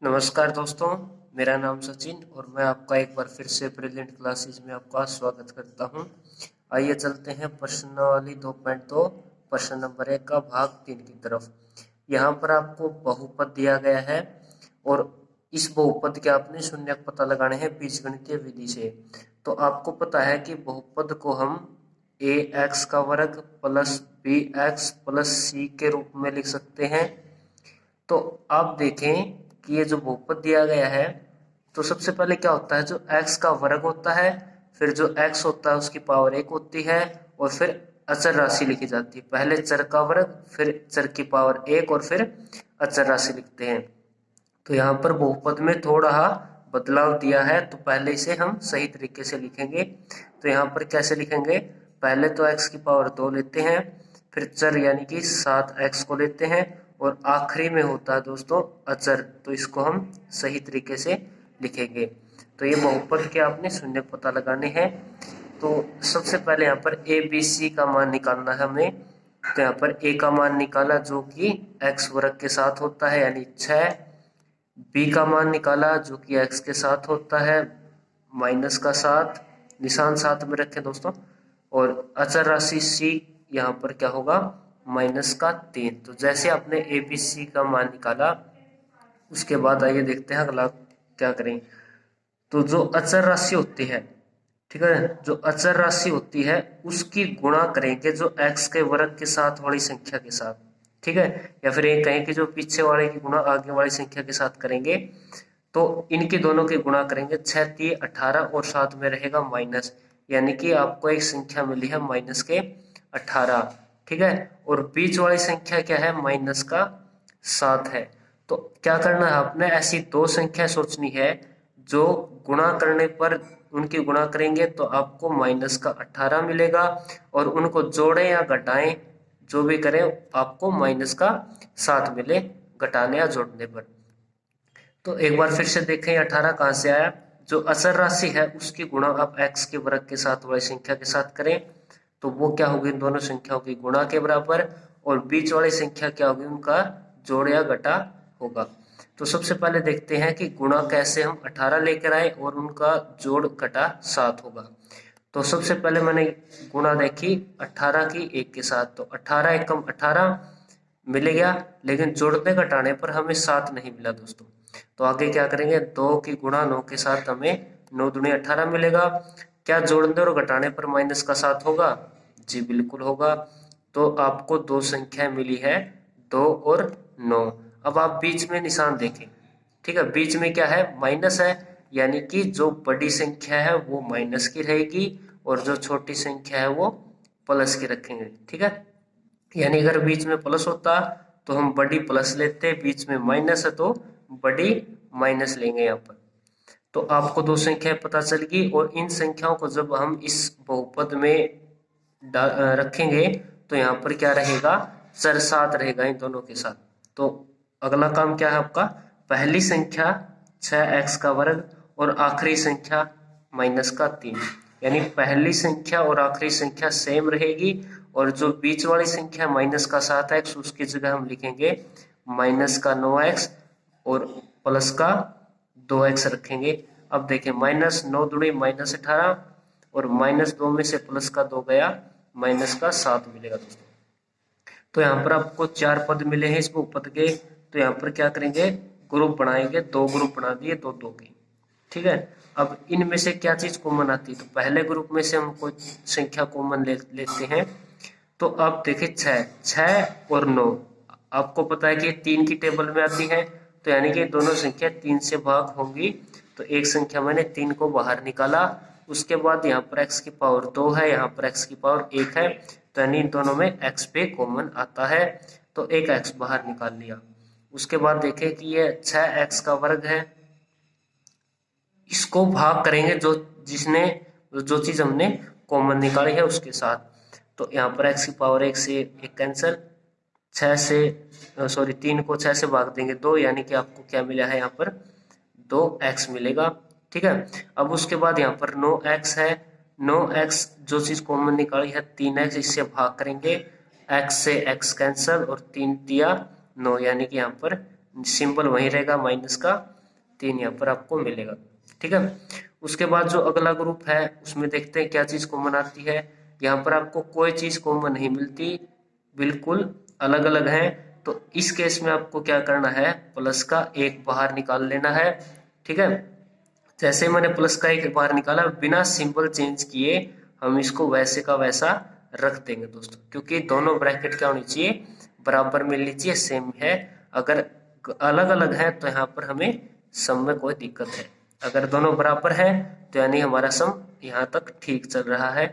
नमस्कार दोस्तों, मेरा नाम सचिन और मैं आपका एक बार फिर से ब्रिलियंट क्लासेस में आपका स्वागत करता हूं। आइए चलते हैं प्रश्नावली 2.2 प्रश्न नंबर 1 का भाग 3 की तरफ। यहाँ पर आपको बहुपद दिया गया है और इस बहुपद के आपने शून्य का पता लगाने हैं बीजगणितीय विधि से। तो आपको पता है कि बहुपद को हम ए एक्स का वर्ग प्लस बी एक्स प्लस सी के रूप में लिख सकते हैं। तो आप देखें कि ये जो बहुपद दिया गया है, तो सबसे पहले क्या होता है, जो x का वर्ग होता है, फिर जो x होता है उसकी पावर 1 होती है और फिर अचर राशि लिखी जाती है। पहले चर का वर्ग, फिर चर की पावर 1 और फिर अचर राशि लिखते हैं। तो यहाँ पर बहुपद में थोड़ा बदलाव दिया है, तो पहले इसे हम सही तरीके से लिखेंगे। तो यहाँ पर कैसे लिखेंगे, पहले तो x की पावर 2 लेते हैं, फिर चर यानी कि 7x को लेते हैं और आखिरी में होता है दोस्तों अचर, तो इसको हम सही तरीके से लिखेंगे। तो ये बहुपद के आपने शून्य पता लगाने हैं। तो सबसे पहले यहाँ पर ए बी सी का मान निकालना है हमें। तो यहाँ पर ए का मान निकाला जो कि x वर्ग के साथ होता है यानी 6, बी का मान निकाला जो कि x के साथ होता है माइनस का 7, निशान साथ में रखें दोस्तों, और अचर राशि सी यहाँ पर क्या होगा, माइनस का 3। तो जैसे आपने ए बी सी का मान निकाला, उसके बाद आइए देखते हैं अगला क्या करें। तो जो अचर राशि होती है, ठीक है, जो अचर राशि होती है उसकी गुणा करेंगे जो x के वर्ग के साथ वाली संख्या के साथ, ठीक है, या फिर ये कहें कि जो पीछे वाले की गुणा आगे वाली संख्या के साथ करेंगे। तो इनके दोनों की गुणा करेंगे, 6 3 18 और साथ में रहेगा माइनस, यानी कि आपको एक संख्या मिली है माइनस के 18, ठीक है। और बीच वाली संख्या क्या है, माइनस का 7 है। तो क्या करना है आपने, ऐसी दो संख्या सोचनी है जो गुणा करने पर उनकी गुणा करेंगे तो आपको माइनस का 18 मिलेगा, और उनको जोड़ें या घटाएं जो भी करें आपको माइनस का 7 मिले घटाने या जोड़ने पर। तो एक बार फिर से देखें 18 कहाँ से आया, जो अचर राशि है उसकी गुणा आप x के वर्ग के साथ वाली संख्या के साथ करें तो वो क्या होगी, इन दोनों संख्याओं की गुणा के बराबर, और बीच वाली संख्या क्या होगी, उनका जोड़ या घटा होगा। तो सबसे पहले देखते हैं कि गुणा कैसे हम 18 लेकर आए और उनका जोड़ घटा 7 होगा। तो सबसे पहले मैंने गुणा देखी 18 की 1 के साथ, तो 18 एकम 18 मिल गया, लेकिन जोड़ने घटाने पर हमें 7 नहीं मिला दोस्तों। तो आगे क्या करेंगे, 2 की गुणा 9 के साथ हमें 9 दूनी 18 मिलेगा। क्या जोड़ने और घटाने पर माइनस का 7 होगा, जी बिल्कुल होगा। तो आपको दो संख्या मिली है, 2 और 9। अब आप बीच में निशान देखें, ठीक है, बीच में क्या है, माइनस है, यानी कि जो बड़ी संख्या है वो माइनस की रहेगी और जो छोटी संख्या है वो प्लस की रखेंगे, ठीक है। यानी अगर बीच में प्लस होता तो हम बड़ी प्लस लेते, बीच में माइनस है तो बड़ी माइनस लेंगे यहाँ पर। तो आपको दो संख्याएं पता चल गई, और इन संख्याओं को जब हम इस बहुपद में रखेंगे तो यहाँ पर क्या रहेगा, चर 7 रहेगा इन दोनों के साथ। तो अगला काम क्या है आपका, पहली संख्या 6x का वर्ग और आखिरी संख्या माइनस का 3, यानी पहली संख्या और आखिरी संख्या सेम रहेगी, और जो बीच वाली संख्या माइनस का 7x उसकी जगह हम लिखेंगे माइनस का 9x और प्लस का 2x रखेंगे। अब देखें माइनस 9 दूनी माइनस 18 और माइनस 2 में से प्लस का 2 गया, माइनस का 7 मिलेगा दोस्तों। तो यहाँ पर आपको 4 पद मिले हैं इस बहुपद के। तो यहाँ पर क्या करेंगे, ग्रुप बनाएंगे, 2 ग्रुप बना दिए 2 2 के, ठीक है। अब इनमें से क्या चीज कॉमन आती है, तो पहले ग्रुप में से हम कोई संख्या कॉमन लेते हैं। तो अब देखिए 6 और 9, आपको पता है कि 3 की टेबल में आती है, तो यानी कि दोनों संख्या 3 से भाग होंगी। तो एक संख्या मैंने 3 को बाहर निकाला, उसके बाद यहाँ पर x की पावर 2 है, यहाँ पर x की पावर 1 है, तो यानी इन दोनों में x पे कॉमन आता है, तो एक x बाहर निकाल लिया। उसके बाद देखें कि ये 6x का वर्ग है, इसको भाग करेंगे जिसने जो चीज हमने कॉमन निकाली है उसके साथ। तो यहाँ पर x की पावर 1 से 1 कैंसिल, 3 को 6 से भाग देंगे 2, यानी कि आपको क्या मिला है, यहाँ पर 2x मिलेगा, ठीक है। अब उसके बाद यहाँ पर 9x है, 9x जो चीज कॉमन निकाली है 3x, इससे भाग करेंगे, x से x कैंसिल और 3 दिया 9, यानी कि यहाँ पर सिंबल वही रहेगा, -3 यहाँ पर आपको मिलेगा। ठीक है, उसके बाद जो अगला ग्रुप है उसमें देखते हैं क्या चीज कॉमन आती है। यहाँ पर आपको कोई चीज कॉमन नहीं मिलती, बिल्कुल अलग अलग है। तो इस केस में आपको क्या करना है, प्लस का एक बाहर निकाल लेना है। ठीक है, जैसे मैंने प्लस का एक बाहर निकाला, बिना सिंबल चेंज किए हम इसको वैसे का वैसा रख देंगे दोस्तों, क्योंकि दोनों ब्रैकेट क्या होनी चाहिए, बराबर मिलनी चाहिए, सेम है। अगर अलग अलग है तो यहाँ पर हमें सम में कोई दिक्कत है, अगर दोनों बराबर है तो यानी हमारा सम यहाँ तक ठीक चल रहा है।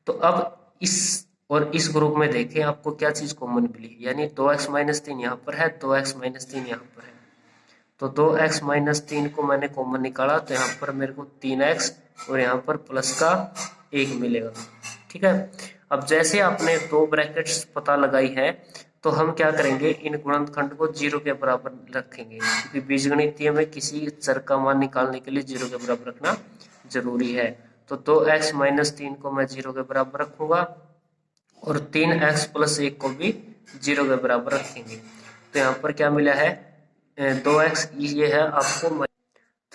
तो अब इस और इस ग्रुप में देखें आपको क्या चीज कॉमन मिली, यानी 2x-3 यहाँ पर है, 2x-3 यहाँ पर है। तो 2x-3 को मैंने कॉमन निकाला तो यहाँ पर मेरे को 3x और यहाँ पर प्लस का 1 मिलेगा। ठीक है, अब जैसे आपने दो ब्रैकेट्स पता लगाई है तो हम क्या करेंगे, इन गुणनखंड को 0 के बराबर रखेंगे, क्योंकि बीजगणितीय में किसी चर का मान निकालने के लिए 0 के बराबर रखना जरूरी है। तो 2x-3 को मैं 0 के बराबर रखूंगा और 3x + 1 को भी 0 के बराबर रखेंगे। तो यहाँ पर क्या मिला है, 2x ये है आपको, तो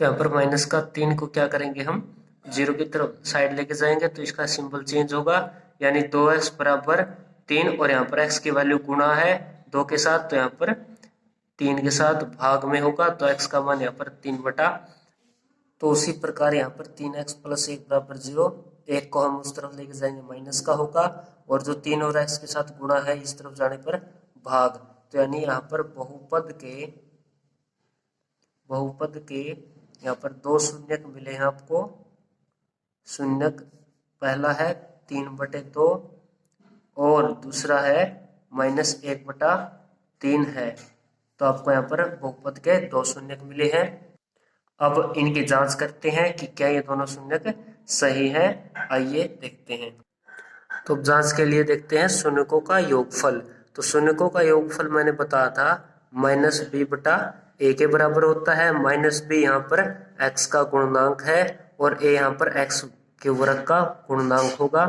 यहाँ पर -3 को क्या करेंगे हम 0 की तरफ साइड लेके जाएंगे तो इसका सिंबल चेंज होगा, यानी 2x = 3 और यहाँ पर x की वैल्यू गुणा है 2 के साथ, तो यहाँ पर 3 के साथ भाग में होगा, तो x का मान यहाँ पर 3/। तो उसी प्रकार यहाँ पर 3x + 1 = 0, 1 को हम उस तरफ लेके जाएंगे माइनस का होगा, और जो 3 और x के साथ गुणा है इस तरफ जाने पर भाग। तो यानी यहाँ पर बहुपद के यहाँ पर 2 शून्यक मिले हैं आपको। शून्यक पहला है 3/2 और दूसरा है -1/3 है। तो आपको यहाँ पर बहुपद के 2 शून्यक मिले हैं। अब इनकी जांच करते हैं कि क्या ये दोनों शून्यक सही है, आइए देखते हैं। तो जांच के लिए देखते हैं शून्यकों का योगफल। तो शून्यकों का योगफल मैंने बताया था -b/a के बराबर होता है। -b यहाँ पर x का गुणनांक है और a यहाँ पर x के वर्ग का गुणनांक होगा।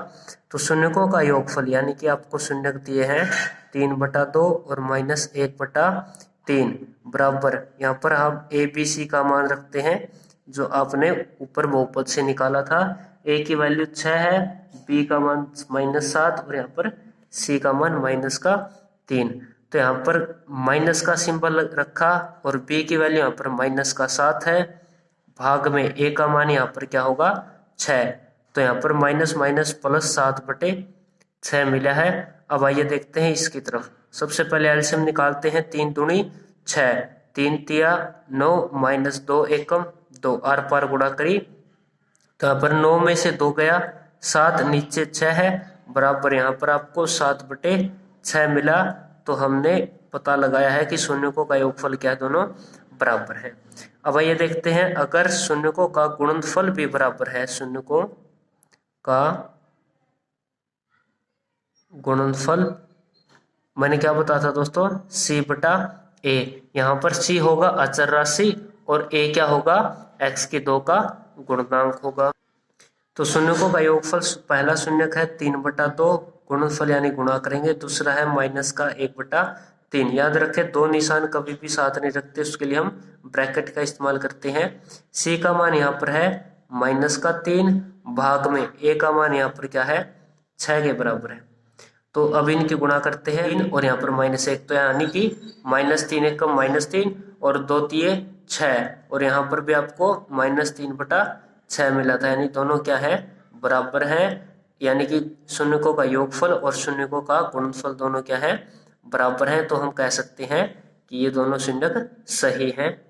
तो शून्यकों का योगफल यानी कि आपको शून्यक दिए हैं 3/2 और -1/3 बराबर, यहाँ पर हम a b c का मान रखते हैं जो आपने ऊपर बहुपद से निकाला था। a की वैल्यू 6 है, b का मान -7 और यहाँ पर c का मान -3। तो यहाँ पर माइनस का सिंबल रखा और b की वैल्यू यहाँ पर -7 है, भाग में a का मान यहाँ पर क्या होगा 6। तो यहाँ पर -+7/6 मिला है। अब आइए देखते हैं इसकी तरफ। सबसे पहले एलसीएम निकालते हैं, 3 दूनी 6, 3 तिया 9 -2 एकम 2, आर पार गुणा करी तो यहाँ पर 9 में से 2 गया, 7 नीचे 6 है, बराबर यहाँ पर आपको 7/6 मिला। तो हमने पता लगाया है कि शून्यकों का योगफल क्या है, दोनों बराबर है। अब ये देखते हैं अगर शून्यकों का गुणनफल भी बराबर है, शून्यकों का गुणनफल मैंने क्या बताया था दोस्तों, c/a। यहाँ पर c होगा अचर राशि और a क्या होगा, x के 2 का गुणनांक होगा। तो शून्यकों का योगफल, पहला शून्यक है 3/2, गुणनफल यानी गुणा करेंगे, दूसरा है -1/3। याद रखें दो निशान कभी भी साथ नहीं रखते, उसके लिए हम ब्रैकेट का इस्तेमाल करते हैं। c का मान यहाँ पर है -3, भाग में a का मान यहाँ पर क्या है 6 के बराबर है। तो अब इनकी गुणा करते हैं, 3 और यहाँ पर -1, तो यानी कि -3 एकम -3 और 2 तिये 6, और यहाँ पर भी आपको -3/6 मिला था, यानी दोनों क्या है बराबर हैं। यानी कि शून्यकों का योगफल और शून्यकों का गुणनफल दोनों क्या है बराबर हैं। तो हम कह सकते हैं कि ये दोनों शून्यक सही हैं।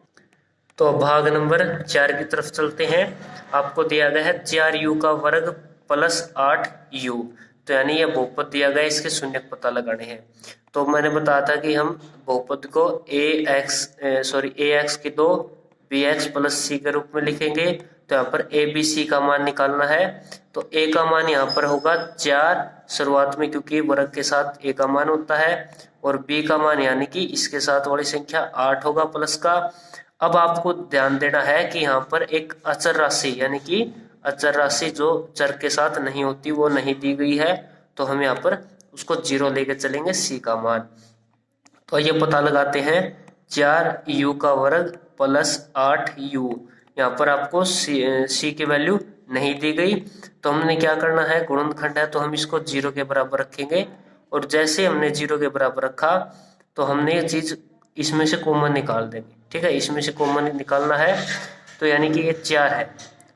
तो भाग नंबर 4 की तरफ चलते हैं। आपको दिया गया है 4u का वर्ग + 8u, तो यानी ये बहुपद दिया गया है, इसके शून्यक पता लगाने हैं। तो मैंने बताया था कि हम बहुपद को ax की 2 bx + c के रूप में लिखेंगे। तो यहाँ पर a b c का मान निकालना है। तो a का मान यहाँ पर होगा 4 शुरुआत में, क्योंकि वर्ग के साथ a का मान होता है, और b का मान यानी कि इसके साथ वाली संख्या 8 होगा प्लस का। अब आपको ध्यान देना है कि यहाँ पर एक अचर राशि यानी कि अचर राशि जो चर के साथ नहीं होती वो नहीं दी गई है, तो हम यहाँ पर उसको 0 लेके चलेंगे c का मान। तो ये पता लगाते हैं 4u का वर्ग प्लस 8u। यहाँ पर आपको सी की वैल्यू नहीं दी गई, तो हमने क्या करना है, गुणनखंड है तो हम इसको 0 के बराबर रखेंगे, और जैसे हमने 0 के बराबर रखा तो हमने ये चीज इसमें से कॉमन निकाल देंगे। ठीक है, इसमें से कॉमन निकालना है, तो यानी कि ये 4 है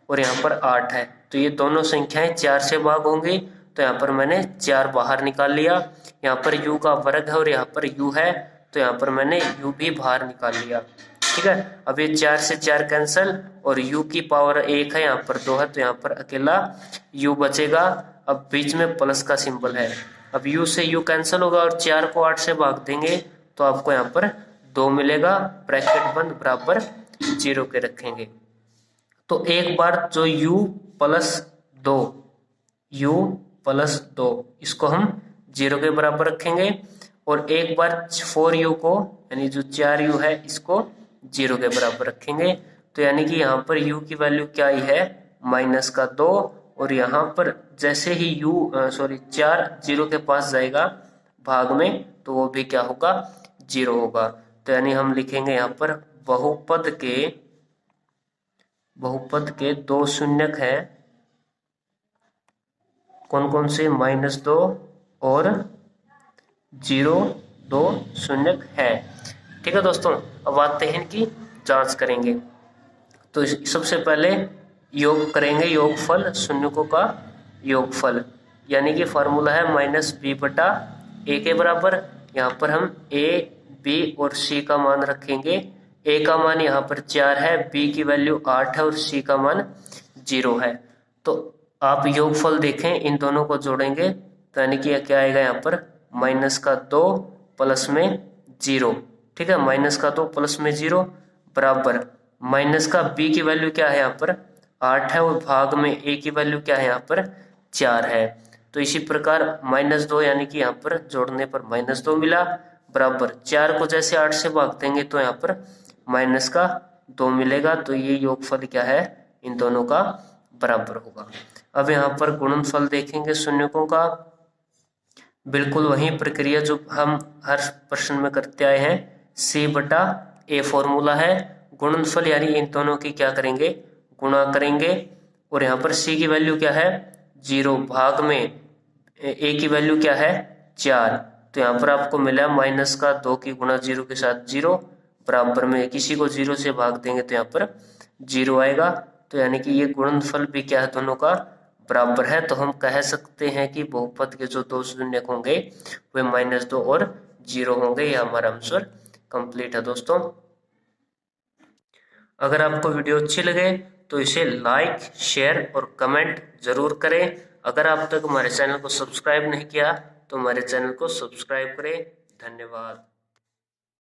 और यहाँ पर 8 है, तो ये दोनों संख्याएं 4 से भाग होंगी, तो यहाँ पर मैंने 4 बाहर निकाल लिया। यहाँ पर u का वर्ग है और यहाँ पर u है, तो यहाँ पर मैंने u भी बाहर निकाल लिया। ठीक है, अब ये 4 से 4 कैंसल और u की पावर 1 है, यहाँ पर 2 है, तो यहाँ पर अकेला u बचेगा। अब बीच में प्लस का सिंबल है, अब u से u कैंसिल होगा और 4 को 8 से भाग देंगे तो आपको यहाँ पर 2 मिलेगा, ब्रैकेट बंद बराबर 0 के रखेंगे। तो एक बार जो u प्लस 2 इसको हम 0 के बराबर रखेंगे, और एक बार 4u को यानी जो 4u है इसको 0 के बराबर रखेंगे, तो यानी कि यहाँ पर u की वैल्यू क्या आई है, -2, और यहाँ पर जैसे ही 4 0 के पास जाएगा भाग में, तो वो भी क्या होगा, 0 होगा। तो यानी हम लिखेंगे यहाँ पर बहुपद के 2 शून्यक है, कौन कौन से, -2 और 0, 2 शून्यक है। ठीक है दोस्तों, अब आते हैं इनकी जांच करेंगे। तो सबसे पहले योग करेंगे, योगफल, शून्यकों का योगफल, यानी कि फॉर्मूला है -b/a के बराबर। यहाँ पर हम a, b और c का मान रखेंगे। a का मान यहाँ पर 4 है, b की वैल्यू 8 है और c का मान 0 है। तो आप योगफल देखें, इन दोनों को जोड़ेंगे तो यानी कि क्या आएगा, यहाँ पर -2 प्लस में 0। ठीक है, -2 प्लस में 0 बराबर b की वैल्यू क्या है, यहाँ पर 8 है, और भाग में a की वैल्यू क्या है, यहाँ पर 4 है। तो इसी प्रकार -2 यानी कि यहाँ पर जोड़ने पर -2 मिला, बराबर 4 को जैसे 8 से भाग देंगे तो यहाँ पर -2 मिलेगा। तो ये योगफल क्या है, इन दोनों का बराबर होगा। अब यहाँ पर गुणनफल देखेंगे शून्यकों का, बिल्कुल वही प्रक्रिया जो हम हर प्रश्न में करते आए हैं, c/a फॉर्मूला है। गुणनफल यानी इन दोनों की क्या करेंगे, गुणा करेंगे, और यहाँ पर c की वैल्यू क्या है, 0, भाग में a की वैल्यू क्या है, 4, तो यहाँ पर आपको मिला -2 की गुणा 0 के साथ 0, बराबर में किसी को 0 से भाग देंगे तो यहाँ पर 0 आएगा। तो यानी कि ये गुणनफल भी क्या है, दोनों का बराबर है। तो हम कह सकते हैं कि बहुपद के जो 2 शून्यक होंगे वे -2 और 0 होंगे। यह हमारा आंसर कंप्लीट है दोस्तों। अगर आपको वीडियो अच्छी लगे तो इसे लाइक, शेयर और कमेंट जरूर करें। अगर आप तक हमारे चैनल को सब्सक्राइब नहीं किया तो हमारे चैनल को सब्सक्राइब करें। धन्यवाद।